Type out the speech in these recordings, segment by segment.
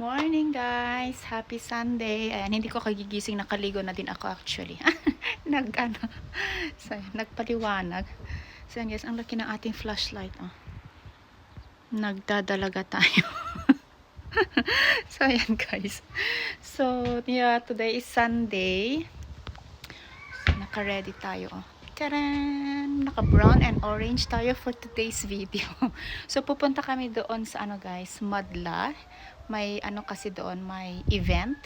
morning guys! Happy Sunday! Ayan, hindi ko kagigising, nakaligo na din ako actually. Nagpaliwanag. So yan guys, ang laki ng ating flashlight. Oh. Nagdadalaga tayo. So ayan guys. So yeah, today is Sunday. So, naka-ready tayo. Oh. Taran! Naka-brown and orange tayo for today's video. So pupunta kami doon sa guys, Madla. May kasi doon, may event.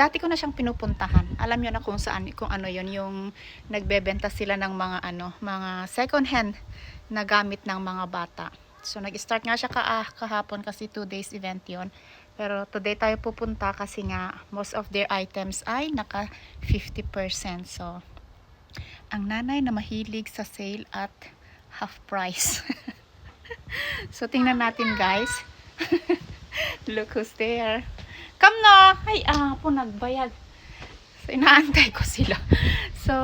Dati ko na siyang pinupuntahan. Alam niyo na kung saan, kung ano 'yon, yung nagbebenta sila ng mga mga second hand na gamit ng mga bata. So nag-start nga siya kahapon kasi 2 days event 'yon. Pero today tayo pupunta kasi nga most of their items ay naka 50%. So ang nanay na mahilig sa sale at half price. So tingnan natin guys. Look who's there. Come na! Ay, po nagbayag. So, inaantay ko sila. So,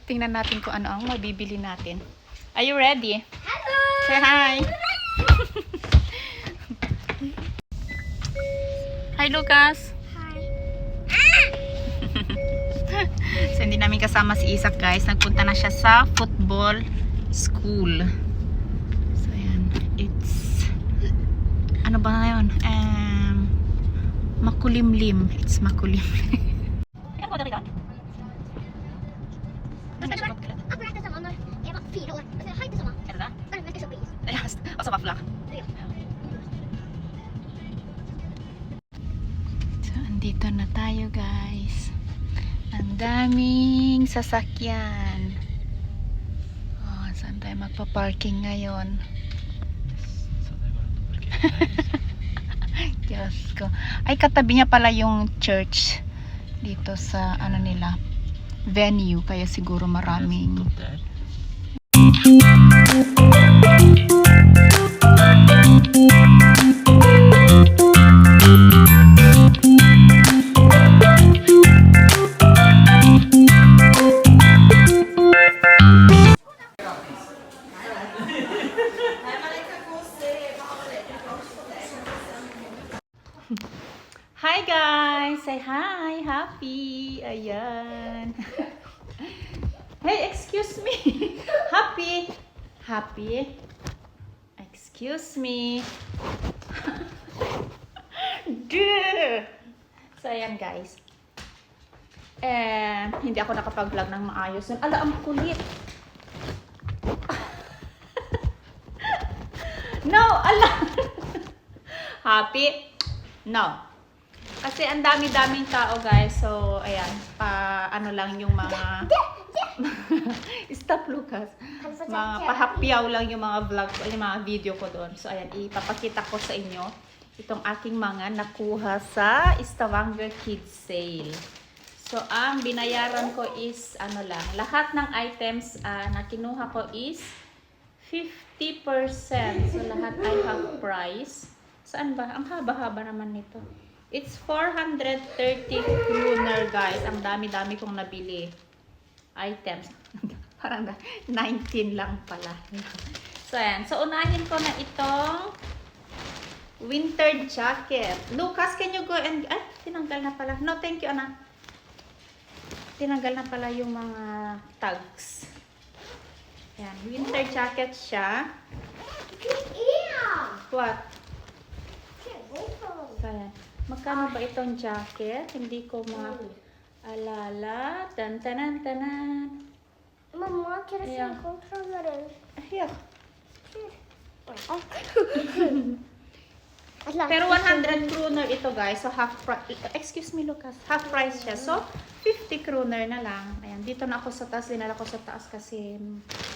tingnan natin kung ano ang mabibili natin. Are you ready? Hello! Say hi! Hi, Lucas! Hi. So, hindi namin kasama si Isaac, guys. Nagpunta na siya sa football school. So, ayan. It's ano ba na yun? Makulimlim. It's makulimlim. Kan får dere Akkurat det samme når jeg var 4 år. Altså, helt det samme. Er det det? Bare med spesielt på is. Ja, og så vafler. Ja. So, andito na tayo guys. Ang daming sasakyan. Oh, saan tayo magpa-parking ngayon? Diyos ko. Ay, katabi niya pala yung church dito sa nila venue, kaya siguro maraming Hi guys! Say hi! Happy! Ayan! Hey, excuse me! Happy! Happy! Excuse me! Duh! So, ayan guys. Hindi ako nakapag-vlog ng maayos. Ala, ang kulit! No! Ala! Happy! No! Kasi ang dami-daming tao guys. So, ayan. Ano lang yung mga stop Lucas. Mga pahapyaw lang yung mga vlog ko, yung mga video ko doon. So, ayan. Ipapakita ko sa inyo itong aking mga nakuha sa Stavanger Kids Sale. So, ang binayaran ko is, lang. Lahat ng items na kinuha ko is 50%. So, lahat ay half price. Saan ba? Ang haba-haba naman nito. It's 430 kroner guys. Ang dami-dami kong nabili. Items. Parang 19 lang pala. So, ayan. So, unahin ko na itong winter jacket. Lucas, can you go and... Ay, tinanggal na pala. No, thank you, anak. Tinanggal na pala yung mga tags. Ayan. Winter jacket siya. What? So, ayan. Magkano ba itong jacket? Hindi ko maalala. Tan-tanan-tanan. Mamma, kan du se kontrolleren? Here. Pero Pero 100 kroner ito guys. So half price. Excuse me Lucas. Half price siya. So 50 kroner na lang. Ayan. Dito na ako sa taas. Dinala ko sa taas kasi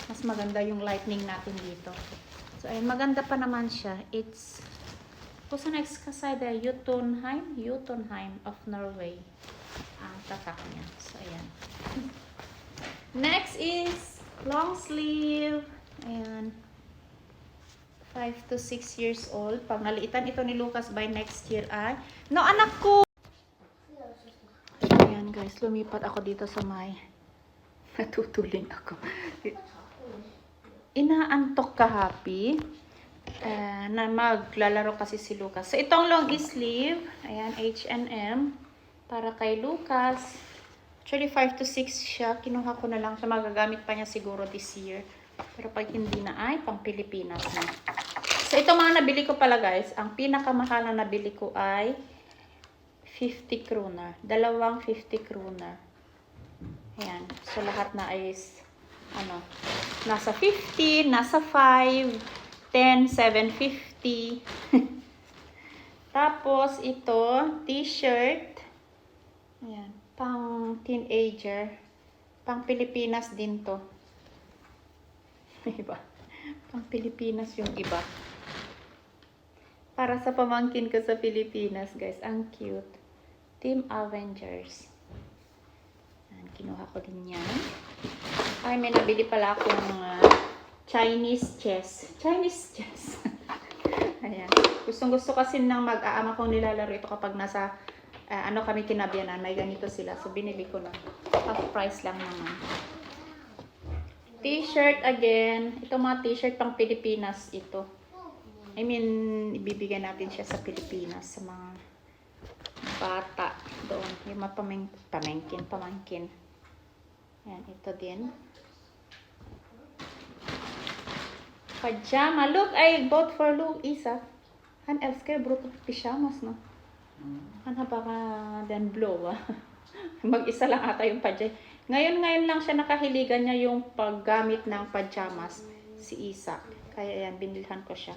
mas maganda yung lightning natin dito. So ayan. Maganda pa naman siya. It's... Kung sa next kasada, Jotunheim of Norway. Ang tatak niya. So, ayan. Next is long sleeve. Ayan. 5 to 6 years old. Pag naliitan ito ni Lucas by next year ay... No, anak ko! Ayan guys, lumipat ako dito sa may... Natutuling ako. Inaantok ka, Happy? na maglalaro kasi si Lucas. So, itong long sleeve, ayan, H&M, para kay Lucas. Actually, 5 to 6 siya. Kinuha ko na lang siya. Magagamit pa niya siguro this year. Pero pag hindi na, ay, pang Pilipinas na. So, itong mga nabili ko pala, guys, ang pinakamahal na nabili ko ay 50 kroner. Dalawang 50 kroner. Ayan. So, lahat na is, nasa 50, nasa 5, 10, 750. Tapos, ito, t-shirt. Ayan. Pang teenager. Pang Pilipinas din to. Iba. Pang Pilipinas yung iba. Para sa pamangkin ko sa Pilipinas, guys. Ang cute. Team Avengers. Ayan, kinuha ko din yan. Ay, may nabili pala akong Chinese chess. Chinese chess. Ayan. Gustong-gusto kasi ng mag-aama kong nilalaro ito kapag nasa kami kinabyanan. May ganito sila. So, binili ko na. Half price lang naman. T-shirt again. Ito mga t-shirt pang Pilipinas ito. I mean, ibibigay natin siya sa Pilipinas. Sa mga bata doon. Yung mga pamangkin. Ayan, ito din. Pajama. Look, I bought for Luke, Isa. Han älskar bruka pyjamas, no? Han har bara den blåa. Mag-isa lang ata yung pajama. Ngayon lang siya nakahiligan niya yung paggamit ng pajamas. Si Isa. Kaya yan, binilhan ko siya.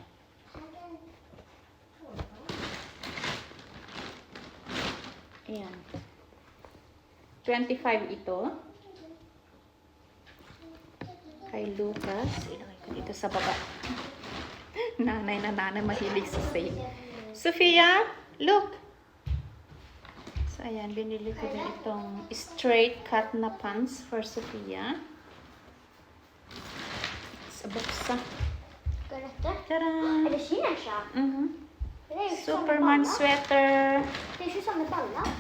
Ayan. 25 ito. Kay Lucas. Ilagay ko dito sa baba. Nanay mahilig sa sale. Sophia, look! So, ayan. Binili ko din itong straight cut na pants for Sophia. Sa buksa. Ska detta? Tara! Är det kinesa? Det är ju Superman som sweater. Det är ju som med ballar.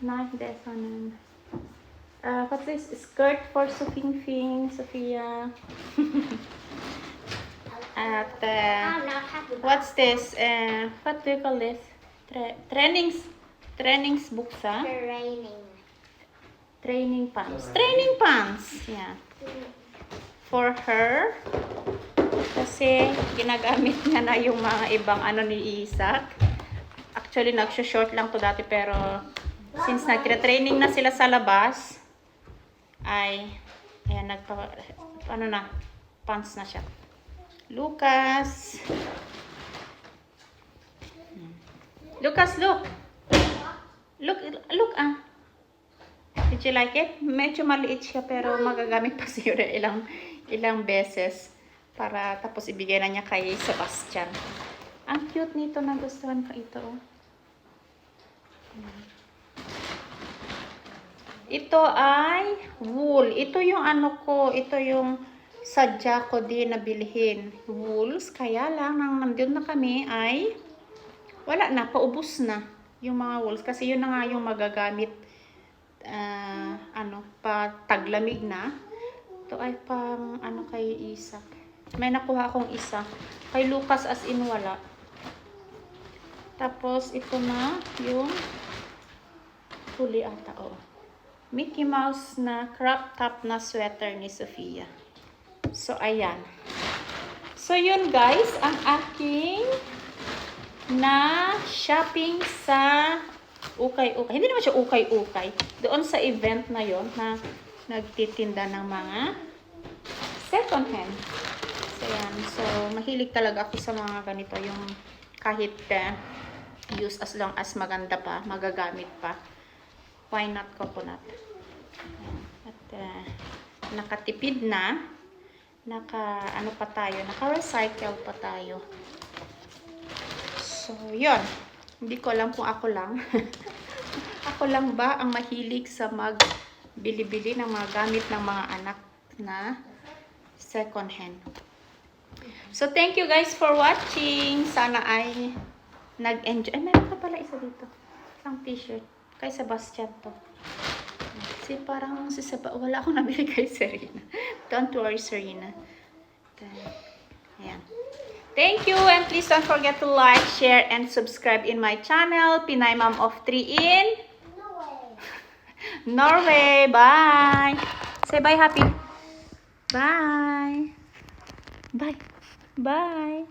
Nej, det är sån what's this? Skirt for Sophia. At Alla happy what's this? What do you call this? Träningsbuksa. Training pants. Yeah. For her. Kasi ginagamit niya na yung mga ibang ni Isaac. Actually, nag-short lang to dati pero since nagtra-training na sila sa labas, ay, ayan, pants na siya. Lucas, look. Look, Did you like it? Medyo maliit siya pero magagamit pa siguro ilang beses para tapos ibigay na niya kay Sebastian. Ang cute nito, nagustuhan ko ito. Ito ay wool. Ito yung ito yung sadya ko din na bilhin. Wools. Kaya lang, nang nandun na kami ay wala na, paubos na yung mga wools. Kasi yun na nga yung magagamit taglamig na. Ito ay pang kay Isaac. May nakuha akong isa. Kay Lucas as in wala. Tapos ito na yung huli ata. Mickey Mouse na crop top na sweater ni Sophia. So, ayan. So, yun guys, ang aking na shopping sa ukay-ukay. Hindi naman siya ukay-ukay. Doon sa event na yon na nagtitinda ng mga second hand. So, ayan. So, mahilig talaga ako sa mga ganito. Yung kahit use as long as maganda pa, magagamit pa. Why not coconut? At nakatipid na, naka-recycle pa tayo. So, yun. Hindi ko alam kung ako lang. Ako lang ba ang mahilig sa magbili-bili ng mga gamit ng mga anak na second hand. So, thank you guys for watching. Sana ay nag-enjoy. Ay, meron ka pala isa dito. Isang t-shirt. Kay Sebastian to. Wala akong nabili kay Serena. Don't worry, Serena. Ayan. Thank you, and please don't forget to like, share, and subscribe in my channel, Pinay Mom of 3 in No way. Norway. Bye. Say bye, Happy. Bye. Bye. Bye.